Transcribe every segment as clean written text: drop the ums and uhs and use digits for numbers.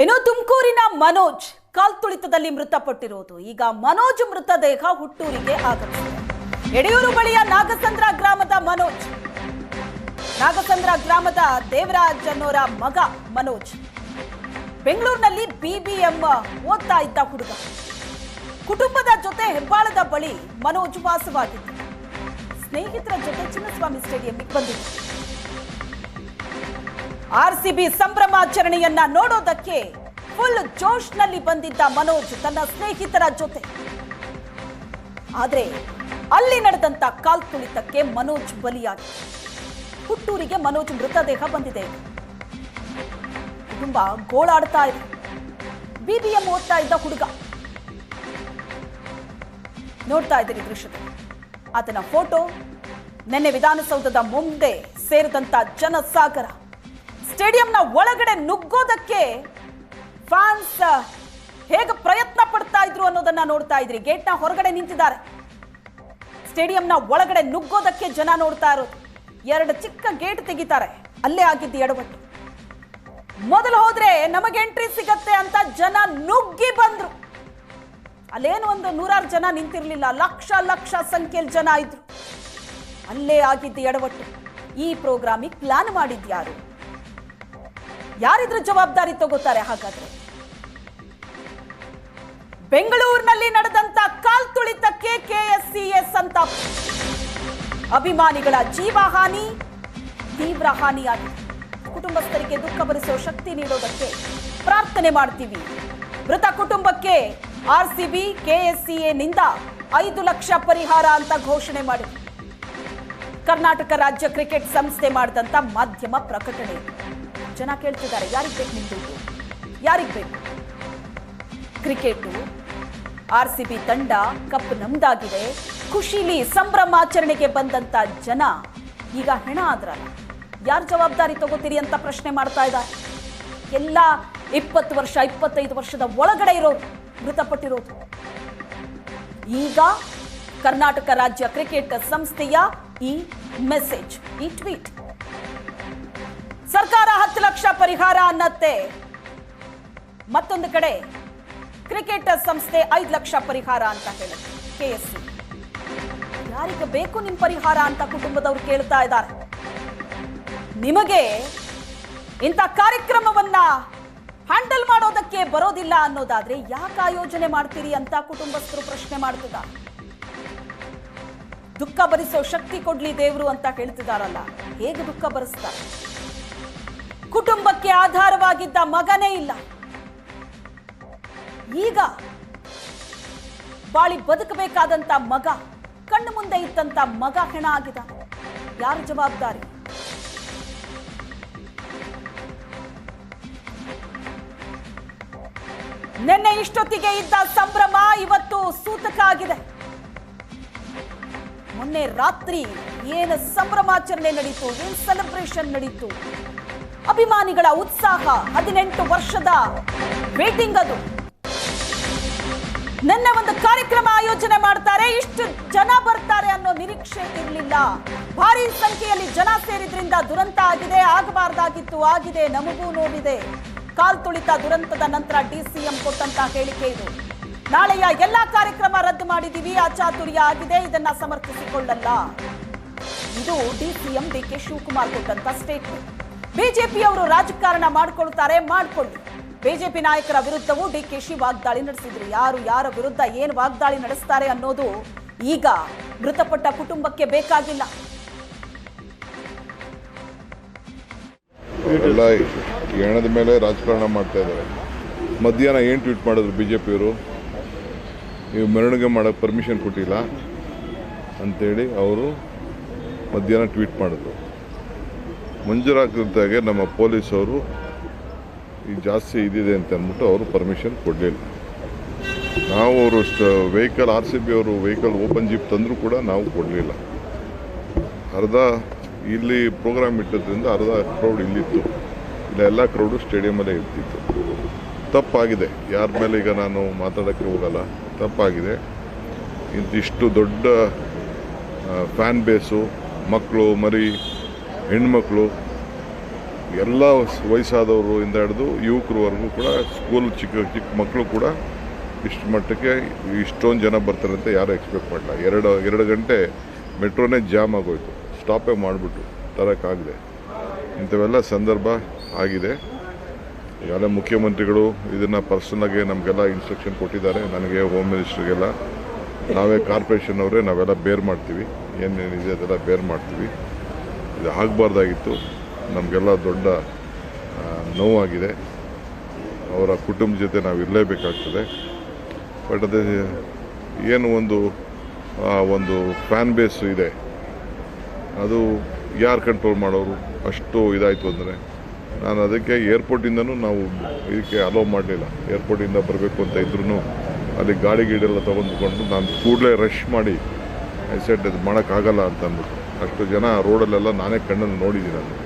ಇನ್ನು ತುಮಕೂರಿನ ಮನೋಜ್ ಕಾಲ್ತುಳಿತದಲ್ಲಿ ಮೃತಪಟ್ಟಿರುವುದು. ಈಗ ಮನೋಜ್ ಮೃತದೇಹ ಹುಟ್ಟೂರಿಗೆ ಆಗಮಿಸಿದೆ. ಯಡಿಯೂರು ಬಳಿಯ ನಾಗಸಂದ್ರ ಗ್ರಾಮದ ಮನೋಜ್, ನಾಗಸಂದ್ರ ಗ್ರಾಮದ ದೇವರಾಜ್ ಅನ್ನೋರ ಮಗ ಮನೋಜ್. ಬೆಂಗಳೂರಿನಲ್ಲಿ BBM ಓದ್ತಾ ಇದ್ದ ಹುಡುಗ. ಕುಟುಂಬದ ಜೊತೆ ಹೆಬ್ಬಾಳದ ಬಳಿ ಮನೋಜ್ ವಾಸವಾಗಿದ್ದ. ಸ್ನೇಹಿತರ ಜೊತೆ ಚಿನ್ನಸ್ವಾಮಿ ಸ್ಟೇಡಿಯಂಗೆ ಬಂದಿದ್ದ. RCB ಸಂಭ್ರಮಾಚರಣೆಯನ್ನ ನೋಡೋದಕ್ಕೆ ಫುಲ್ ಜೋಶ್ನಲ್ಲಿ ಬಂದಿದ್ದ ಮನೋಜ್ ತನ್ನ ಸ್ನೇಹಿತರ ಜೊತೆ. ಆದ್ರೆ ಅಲ್ಲಿ ನಡೆದಂತ ಕಾಲ್ತುಳಿತಕ್ಕೆ ಮನೋಜ್ ಬಲಿಯಾಗಿದೆ. ಹುಟ್ಟೂರಿಗೆ ಮನೋಜ್ ಮೃತದೇಹ ಬಂದಿದೆ. ಕುಟುಂಬ ಗೋಳಾಡ್ತಾ ಇದೆ. BBM ಓದ್ತಾ ಇದ್ದ ಹುಡುಗ. ನೋಡ್ತಾ ಇದ್ದೀರಿ ದೃಶ್ಯದಲ್ಲಿ ಆತನ ಫೋಟೋ. ನಿನ್ನೆ ವಿಧಾನಸೌಧದ ಮುಂದೆ ಸೇರಿದಂತ ಜನಸಾಗರ. ಸ್ಟೇಡಿಯಂನ ಒಳಗಡೆ ನುಗ್ಗೋದಕ್ಕೆ ಫ್ಯಾನ್ಸ್ ಹೇಗೆ ಪ್ರಯತ್ನ ಪಡ್ತಾ ಇದ್ರು ಅನ್ನೋದನ್ನ ನೋಡ್ತಾ ಇದ್ರಿ. ಗೇಟ್ನ ಹೊರಗಡೆ ನಿಂತಿದ್ದಾರೆ. ಸ್ಟೇಡಿಯಂನ ಒಳಗಡೆ ನುಗ್ಗೋದಕ್ಕೆ ಜನ ನೋಡ್ತಾ ಇರೋದು. 2 ಚಿಕ್ಕ ಗೇಟ್ ತೆಗಿತಾರೆ. ಅಲ್ಲೇ ಆಗಿದ್ದು ಎಡವಟ್ಟು. ಮೊದಲು ಹೋದ್ರೆ ನಮಗೆ ಎಂಟ್ರಿ ಸಿಗತ್ತೆ ಅಂತ ಜನ ನುಗ್ಗಿ ಬಂದ್ರು. ಅಲ್ಲೇನು ಒಂದು 100 ಜನ ನಿಂತಿರ್ಲಿಲ್ಲ, ಲಕ್ಷ ಸಂಖ್ಯೆಯಲ್ಲಿ ಜನ ಇದ್ರು. ಅಲ್ಲೇ ಆಗಿದ್ದು ಎಡವಟ್ಟು. ಈ ಪ್ರೋಗ್ರಾಮಿಗೆ ಪ್ಲಾನ್ ಮಾಡಿದ್ಯಾರು? ಯಾರಿದ್ರ ಜವಾಬ್ದಾರಿ ತಗೋತಾರೆ? ಹಾಗಾದ್ರೆ ಬೆಂಗಳೂರಿನಲ್ಲಿ ನಡೆದಂತ ಕಾಲ್ತುಳಿತಕ್ಕೆ KSCS ಅಂತ ಅಭಿಮಾನಿಗಳ ಜೀವಹಾನಿ, ತೀವ್ರ ಹಾನಿಯಾಗಿದೆ. ಕುಟುಂಬಸ್ಥರಿಗೆ ದುಃಖ ಭರಿಸುವ ಶಕ್ತಿ ನೀಡೋದಕ್ಕೆ ಪ್ರಾರ್ಥನೆ ಮಾಡ್ತೀವಿ. ಮೃತ ಕುಟುಂಬಕ್ಕೆ RCB KSCA ನಿಂದ 5 ಲಕ್ಷ ಪರಿಹಾರ ಅಂತ ಘೋಷಣೆ ಮಾಡಿದೆ. ಕರ್ನಾಟಕ ರಾಜ್ಯ ಕ್ರಿಕೆಟ್ ಸಂಸ್ಥೆ ಮಾಡಿದಂತ ಮಾಧ್ಯಮ ಪ್ರಕಟಣೆ. ಜನ ಕೇಳ್ತಿದ್ದಾರೆ, ಯಾರಿಗೆ ಬೇಕು ನಿಮ್ ದುಡ್ಡು? ಯಾರಿಗೆ ಬೇಕು? ಕ್ರಿಕೆಟ್ RCB ತಂಡ ಕಪ್ ನಮ್ದಾಗಿದೆ, ಖುಷಿಲಿ ಸಂಭ್ರಮಾಚರಣೆಗೆ ಬಂದಂತ ಜನ ಈಗ ಹೆಣ ಆದ್ರಲ್ಲ, ಯಾರು ಜವಾಬ್ದಾರಿ ತಗೋತೀರಿ ಅಂತ ಪ್ರಶ್ನೆ ಮಾಡ್ತಾ ಇದ್ದಾರೆ. ಎಲ್ಲ 20 ವರ್ಷ 25 ವರ್ಷದ ಒಳಗಡೆ ಇರೋರು ಮೃತಪಟ್ಟಿರೋದು. ಈಗ ಕರ್ನಾಟಕ ರಾಜ್ಯ ಕ್ರಿಕೆಟ್ ಸಂಸ್ಥೆಯ ಈ ಮೆಸೇಜ್, ಈ ಟ್ವೀಟ್. ಸರ್ಕಾರ 10 ಲಕ್ಷ ಪರಿಹಾರ ಅನ್ನತ್ತೆ. ಮತ್ತೊಂದು ಕಡೆ ಕ್ರಿಕೆಟ್ ಸಂಸ್ಥೆ 5 ಲಕ್ಷ ಪರಿಹಾರ ಅಂತ ಹೇಳುತ್ತೆ. KSC ಯಾರಿಗೆ ಬೇಕು ನಿಮ್ ಪರಿಹಾರ ಅಂತ ಕುಟುಂಬದವರು ಕೇಳ್ತಾ ಇದ್ದಾರೆ. ನಿಮಗೆ ಇಂಥ ಕಾರ್ಯಕ್ರಮವನ್ನ ಹ್ಯಾಂಡಲ್ ಮಾಡೋದಕ್ಕೆ ಬರೋದಿಲ್ಲ ಅನ್ನೋದಾದ್ರೆ ಯಾಕೆ ಆಯೋಜನೆ ಮಾಡ್ತೀರಿ ಅಂತ ಕುಟುಂಬಸ್ಥರು ಪ್ರಶ್ನೆ ಮಾಡ್ತಿದ್ದಾರೆ. ದುಃಖ ಭರಿಸೋ ಶಕ್ತಿ ಕೊಡ್ಲಿ ದೇವರು ಅಂತ ಹೇಳ್ತಿದಾರಲ್ಲ, ಹೇಗೆ ದುಃಖ ಭರಿಸ್ತಾರೆ? ಕುಟುಂಬಕ್ಕೆ ಆಧಾರವಾಗಿದ್ದ ಮಗನೇ ಇಲ್ಲ. ಈಗ ಬಾಳಿ ಬದುಕಬೇಕಾದಂತ ಮಗ, ಕಣ್ಣು ಮುಂದೆ ಇದ್ದಂತ ಮಗ ಹೆಣ ಆಗಿದ್ದಾನೆ. ಯಾರು ಜವಾಬ್ದಾರಿ? ನಿನ್ನೆ ಇಷ್ಟೊತ್ತಿಗೆ ಇದ್ದ ಸಂಭ್ರಮ ಇವತ್ತು ಸೂತಕ ಆಗಿದೆ. ಮೊನ್ನೆ ರಾತ್ರಿ ಏನು ಸಂಭ್ರಮಾಚರಣೆ ನಡೀತು, ಏನು ಸೆಲೆಬ್ರೇಷನ್ ನಡೀತು, ಅಭಿಮಾನಿಗಳ ಉತ್ಸಾಹ, 18 ವರ್ಷದ ವೇಟಿಂಗ್ ಅದು. ನಿನ್ನೆ ಒಂದು ಕಾರ್ಯಕ್ರಮ ಆಯೋಜನೆ ಮಾಡ್ತಾರೆ, ಇಷ್ಟು ಜನ ಬರ್ತಾರೆ ಅನ್ನೋ ನಿರೀಕ್ಷೆ ಇರಲಿಲ್ಲ. ಭಾರಿ ಸಂಖ್ಯೆಯಲ್ಲಿ ಜನ ಸೇರಿದ್ರಿಂದ ದುರಂತ ಆಗಿದೆ. ಆಗಬಾರ್ದಾಗಿತ್ತು, ಆಗಿದೆ. ನಮಗೂ ನೋವಿದೆ. ಕಾಲ್ತುಳಿತ ದುರಂತದ ನಂತರ DCM ಕೊಟ್ಟಂತ ಹೇಳಿಕೆ ಇದು. ನಾಳೆಯ ಎಲ್ಲಾ ಕಾರ್ಯಕ್ರಮ ರದ್ದು ಮಾಡಿದೀವಿ, ಅಚಾತುರ್ಯ ಆಗಿದೆ, ಇದನ್ನ ಸಮರ್ಥಿಸಿಕೊಳ್ಳಲ್ಲ. ಇದು DCM DK ಶಿವಕುಮಾರ್ ಕೊಟ್ಟಂತ ಸ್ಟೇಟ್ಮೆಂಟ್. ಬಿಜೆಪಿಯವರು ರಾಜಕಾರಣ ಮಾಡ್ಕೊಳ್ತಾರೆ, ಮಾಡ್ಕೊಳ್ಳಿ. ಬಿಜೆಪಿ ನಾಯಕರ ವಿರುದ್ಧವೂ DKಶಿ ವಾಗ್ದಾಳಿ ನಡೆಸಿದ್ರು. ಯಾರ ವಿರುದ್ಧ ಏನು ವಾಗ್ದಾಳಿ ನಡೆಸ್ತಾರೆ ಅನ್ನೋದು ಈಗ ಮೃತಪಟ್ಟ ಕುಟುಂಬಕ್ಕೆ ಬೇಕಾಗಿಲ್ಲ. ಎಲ್ಲ ಹೆಣದ ಮೇಲೆ ರಾಜಕಾರಣ ಮಾಡ್ತಾ ಇದ್ದಾರೆ. ಮಧ್ಯಾಹ್ನ ಏನು ಟ್ವೀಟ್ ಮಾಡಿದ್ರು BJPಯವರು? ನೀವು ಮೆರವಣಿಗೆ ಮಾಡೋಕ್ಕೆ ಪರ್ಮಿಷನ್ ಕೊಟ್ಟಿಲ್ಲ ಅಂಥೇಳಿ ಅವರು ಮಧ್ಯಾಹ್ನ ಟ್ವೀಟ್ ಮಾಡಿದ್ರು. ಮಂಜೂರಾತಿಗೆ ನಮ್ಮ ಪೊಲೀಸವರು ಈಗ ಜಾಸ್ತಿ ಇದಿದೆ ಅಂತ ಅಂದ್ಬಿಟ್ಟು ಅವರು ಪರ್ಮಿಷನ್ ಕೊಡಲಿಲ್ಲ. ನಾವು ಅವರು ವೆಹಿಕಲ್ RCB ಅವರು ವೆಹಿಕಲ್ ಓಪನ್ ಜೀಪ್ ತಂದರೂ ಕೂಡ ನಾವು ಕೊಡಲಿಲ್ಲ. ಅರ್ಧ ಇಲ್ಲಿ ಪ್ರೋಗ್ರಾಮ್ ಇಟ್ಟದ್ರಿಂದ ಅರ್ಧ ಕ್ರೌಡ್ ಇಲ್ಲಿತ್ತು, ಇಲ್ಲ ಎಲ್ಲ ಕ್ರೌಡು ಸ್ಟೇಡಿಯಮಲ್ಲೇ ಇರ್ತಿತ್ತು. ತಪ್ಪಾಗಿದೆ. ಯಾರ ಮೇಲೆ ಈಗ ನಾನು ಮಾತಾಡೋಕ್ಕೆ ಹೋಗಲ್ಲ. ತಪ್ಪಾಗಿದೆ. ಇಂತಿಷ್ಟು ದೊಡ್ಡ ಫ್ಯಾನ್ ಬೇಸು, ಮಕ್ಕಳು, ಮರಿ, ಹೆಣ್ಮಕ್ಳು ಎಲ್ಲ ವಯಸ್ಸಾದವರು ಇಂದ ಹಿಡಿದು ಯುವಕರವರೆಗೂ ಕೂಡ ಸ್ಕೂಲ್ ಚಿಕ್ಕ ಚಿಕ್ಕ ಮಕ್ಕಳು ಕೂಡ ಇಷ್ಟು ಮಟ್ಟಕ್ಕೆ ಇಷ್ಟೊಂದು ಜನ ಬರ್ತಾರೆ ಅಂತ ಯಾರೂ ಎಕ್ಸ್ಪೆಕ್ಟ್ ಮಾಡಲ್ಲ. ಎರಡು ಗಂಟೆ ಮೆಟ್ರೋನೇ ಜಾಮ್ ಆಗೋಯ್ತು, ಸ್ಟಾಪೇ ಮಾಡಿಬಿಟ್ಟು ತರೋಕ್ಕಾಗದೆ. ಇಂಥವೆಲ್ಲ ಸಂದರ್ಭ ಆಗಿದೆ. ಈಗಾಗಲೇ ಮುಖ್ಯಮಂತ್ರಿಗಳು ಇದನ್ನು ಪರ್ಸನಲಾಗಿ ನಮಗೆಲ್ಲ ಇನ್ಸ್ಟ್ರಕ್ಷನ್ ಕೊಟ್ಟಿದ್ದಾರೆ, ನನಗೆ ಹೋಮ್ ಮಿನಿಸ್ಟ್ರಿಗೆಲ್ಲ. ನಾವೇ ಕಾರ್ಪೊರೇಷನ್ ಅವರೇ ನಾವೆಲ್ಲ ಬೇರ್ ಮಾಡ್ತೀವಿ, ಏನೇನಿದೆ ಅದೆಲ್ಲ ಬೇರ್ ಮಾಡ್ತೀವಿ. ಇದು ಆಗಬಾರ್ದಾಗಿತ್ತು, ನಮಗೆಲ್ಲ ದೊಡ್ಡ ನೋವಾಗಿದೆ. ಅವರ ಕುಟುಂಬ ಜೊತೆ ನಾವು ಇರಲೇಬೇಕಾಗ್ತದೆ. ಬಟ್ ಅದೇ ಏನು ಒಂದು ಫ್ಯಾನ್ ಬೇಸ್ ಇದೆ, ಅದು ಯಾರು ಕಂಟ್ರೋಲ್ ಮಾಡೋರು? ಅಷ್ಟು ಇದಾಯಿತು ಅಂದರೆ ನಾನು ಅದಕ್ಕೆ ಏರ್ಪೋರ್ಟಿಂದನೂ ನಾವು ಇದಕ್ಕೆ ಅಲೋ ಮಾಡಲಿಲ್ಲ. ಏರ್ಪೋರ್ಟಿಂದ ಬರಬೇಕು ಅಂತ ಇದ್ರೂ ಅಲ್ಲಿ ಗಾಡಿ ಗೀಡೆಲ್ಲ ತೊಗೊಂಡ್ಕೊಂಡು ನಾನು ಕೂಡಲೇ ರಶ್ ಮಾಡಿ ಸೆಟ್ ಇದು ಮಾಡೋಕ್ಕಾಗಲ್ಲ ಅಂತ ಅಂದ್ಬಿಟ್ಟು ಅಷ್ಟು ಜನ ರೋಡಲ್ಲೆಲ್ಲ ನಾನೇ ಕಣ್ಣಲ್ಲಿ ನೋಡಿದ್ದೀನಿ. ನಾನು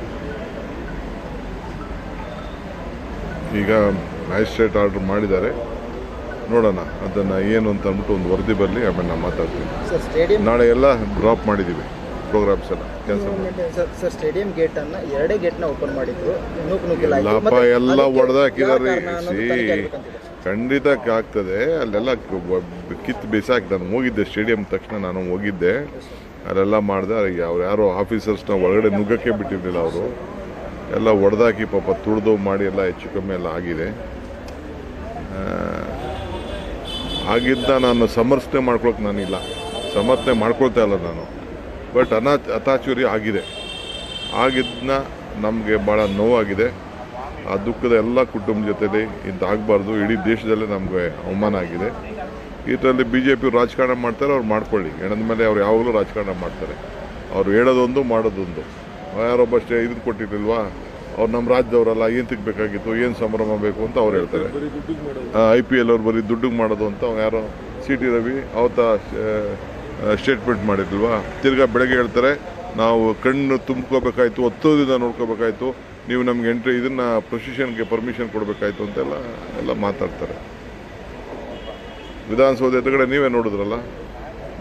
ಈಗ ಮ್ಯಾಜಿಸ್ಟ್ರೇಟ್ ಆರ್ಡ್ರ್ ಮಾಡಿದ್ದಾರೆ, ನೋಡೋಣ ಅದನ್ನು ಏನು ಅಂತ ಅಂದ್ಬಿಟ್ಟು ಒಂದು ವರದಿ ಬರಲಿ, ಆಮೇಲೆ ನಾನು ಮಾತಾಡ್ತೀನಿ. ನಾಳೆ ಎಲ್ಲ ಡ್ರಾಪ್ ಮಾಡಿದ್ದೀವಿ ಪ್ರೋಗ್ರಾಮ್ಸ್ ಎಲ್ಲ ಕೆಲಸ. ಸರ್, ಸ್ಟೇಡಿಯಂ ಗೇಟ್ ಅನ್ನ 2 ಗೇಟ್ನ ಓಪನ್ ಮಾಡಿದ್ರು, ಎಲ್ಲಪ್ಪ ಎಲ್ಲ ಹೊಡೆದಾಕಿದ್ದಾರೆ. ಖಂಡಿತ ಆಗ್ತದೆ. ಅಲ್ಲೆಲ್ಲ ಕಿತ್ತು ಬಿಸಾಕಿ ನಾನು ಹೋಗಿದ್ದೆ ಸ್ಟೇಡಿಯಂ ತಕ್ಷಣ ನಾನು ಹೋಗಿದ್ದೆ, ಅಲ್ಲೆಲ್ಲ ಮಾಡಿದೆ. ಅವ್ರು ಯಾರೋ ಆಫೀಸರ್ಸ್ನ ಒಳಗಡೆ ನುಗ್ಗಕ್ಕೆ ಬಿಟ್ಟಿರಲಿಲ್ಲ, ಅವರು ಎಲ್ಲ ಹೊಡೆದಾಕಿ ಪಾಪ ತುಳಿದು ಮಾಡಿ ಎಲ್ಲ ಹೆಚ್ಚು ಕಮ್ಮಿ ಎಲ್ಲ ಆಗಿದೆ. ಆಗಿದ್ದ ನಾನು ಸಮರ್ಥನೆ ಮಾಡ್ಕೊಳಕ್ಕೆ ನಾನಿಲ್ಲ, ಸಮರ್ಥನೆ ಮಾಡ್ಕೊಳ್ತಾ ಇಲ್ಲ ನಾನು. ಬಟ್ ಅತಾಚುರಿ ಆಗಿದೆ. ಆಗಿದ್ದನ್ನ ನಮಗೆ ಭಾಳ ನೋವಾಗಿದೆ. ಆ ದುಃಖದ ಎಲ್ಲ ಕುಟುಂಬ ಜೊತೆಲಿ ಇಂಥ ಆಗಬಾರ್ದು. ಇಡೀ ದೇಶದಲ್ಲೇ ನಮಗೆ ಅವಮಾನ ಆಗಿದೆ. ಇದರಲ್ಲಿ BJP ರಾಜಕಾರಣ ಮಾಡ್ತಾರೆ, ಅವ್ರು ಮಾಡ್ಕೊಳ್ಳಿ. ಹೆಣದ ಮೇಲೆ ಅವ್ರು ಯಾವಾಗಲೂ ರಾಜಕಾರಣ ಮಾಡ್ತಾರೆ. ಅವ್ರು ಹೇಳೋದೊಂದು ಮಾಡೋದೊಂದು. ಯಾರೊಬ್ಬ ಇದನ್ನು ಕೊಟ್ಟಿರಲಿಲ್ವಾ, ಅವ್ರು ನಮ್ಮ ರಾಜ್ಯದವರಲ್ಲ, ಏನು ತಿಕ್ಬೇಕಾಗಿತ್ತು, ಏನು ಸಂಭ್ರಮ ಬೇಕು ಅಂತ ಅವ್ರು ಹೇಳ್ತಾರೆ. IPL ಅವ್ರು ಬರೀ ದುಡ್ಡಿಗೆ ಮಾಡೋದು ಅಂತ ಯಾರೋ CT ರವಿ ಅವತ್ತ ಸ್ಟೇಟ್ಮೆಂಟ್ ಮಾಡಿರ್ಲಿಲ್ವಾ. ತಿರ್ಗಾ ಬೆಳಗ್ಗೆ ಹೇಳ್ತಾರೆ ನಾವು ಕಣ್ಣು ತುಂಬ್ಕೋಬೇಕಾಯ್ತು, 10 ದಿನ ನೋಡ್ಕೋಬೇಕಾಯ್ತು, ನೀವು ನಮ್ಗೆ ಇದನ್ನು ಪ್ರೊಸಿಷನ್ಗೆ ಪರ್ಮಿಷನ್ ಕೊಡಬೇಕಾಯ್ತು ಅಂತೆಲ್ಲ ಮಾತಾಡ್ತಾರೆ. ವಿಧಾನಸೌಧ ಎದುರುಗಡೆ ನೀವೇ ನೋಡಿದ್ರಲ್ಲ,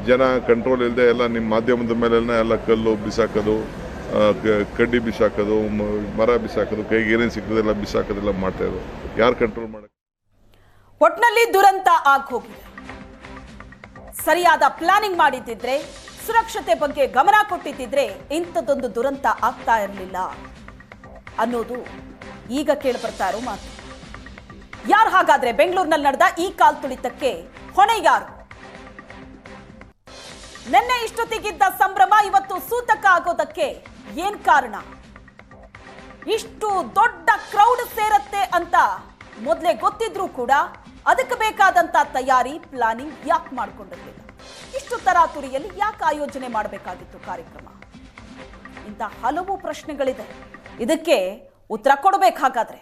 ಜನ ಕಂಟ್ರೋಲ್ ಇಲ್ಲದೆ ಎಲ್ಲ ನಿಮ್ಮ ಮಾಧ್ಯಮದ ಮೇಲೆಲ್ಲ ಎಲ್ಲ ಕಲ್ಲು ಬಿಸಾಕೋದು, ಕಡ್ಡಿ ಬಿಸಾಕೋದು, ಮರ ಬಿಸಾಕೋದು, ಕೈಗೆ ಏನೇನು ಸಿಕ್ಕದೆಲ್ಲ ಬಿಸಾಕೋದೆಲ್ಲ ಮಾಡ್ತಾಯಿದ್ರು. ಯಾರು ಕಂಟ್ರೋಲ್ ಮಾಡೋದು? ಒಟ್ನಲ್ಲಿ ದುರಂತ ಆಗೋಗಿದೆ. ಸರಿಯಾದ ಪ್ಲಾನಿಂಗ್ ಮಾಡಿದ್ದಿದ್ರೆ, ಸುರಕ್ಷತೆ ಬಗ್ಗೆ ಗಮನ ಕೊಟ್ಟಿದ್ದಿದ್ರೆ ಇಂಥದ್ದೊಂದು ದುರಂತ ಆಗ್ತಾ ಇರಲಿಲ್ಲ ಅನ್ನೋದು ಈಗ ಕೇಳಿಬರ್ತಾ ಇರೋ ಮಾತು. ಯಾರು ಹಾಗಾದ್ರೆ ಬೆಂಗಳೂರಿನಲ್ಲಿ ನಡೆದ ಈ ಕಾಲ್ ತುಳಿತಕ್ಕೆ ಹೊಣೆ ಯಾರು? ನಿನ್ನೆ ಇಷ್ಟೊತ್ತಿಗಿದ್ದ ಸಂಭ್ರಮ ಇವತ್ತು ಸೂತಕ ಆಗೋದಕ್ಕೆ ಏನ್ ಕಾರಣ? ಇಷ್ಟು ದೊಡ್ಡ ಕ್ರೌಡ್ ಸೇರತ್ತೆ ಅಂತ ಮೊದಲೇ ಗೊತ್ತಿದ್ರೂ ಕೂಡ ಅದಕ್ಕೆ ಬೇಕಾದಂತ ತಯಾರಿ ಪ್ಲಾನಿಂಗ್ ಯಾಕೆ ಮಾಡ್ಕೊಂಡಿರಲಿಲ್ಲ? ಇಷ್ಟು ತರಾತುರಿಯಲ್ಲಿ ಯಾಕೆ ಆಯೋಜನೆ ಮಾಡಬೇಕಾಗಿತ್ತು ಕಾರ್ಯಕ್ರಮ? ಇಂಥ ಹಲವು ಪ್ರಶ್ನೆಗಳಿದೆ. ಇದಕ್ಕೆ ಉತ್ತರ ಕೊಡಬೇಕಾಗಾದ್ರೆ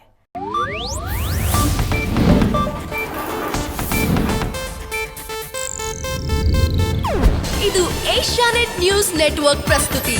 ಇದು ಏಷ್ಯಾನೆಟ್ ನ್ಯೂಸ್ ನೆಟ್ವರ್ಕ್ ಪ್ರಸ್ತುತಿ.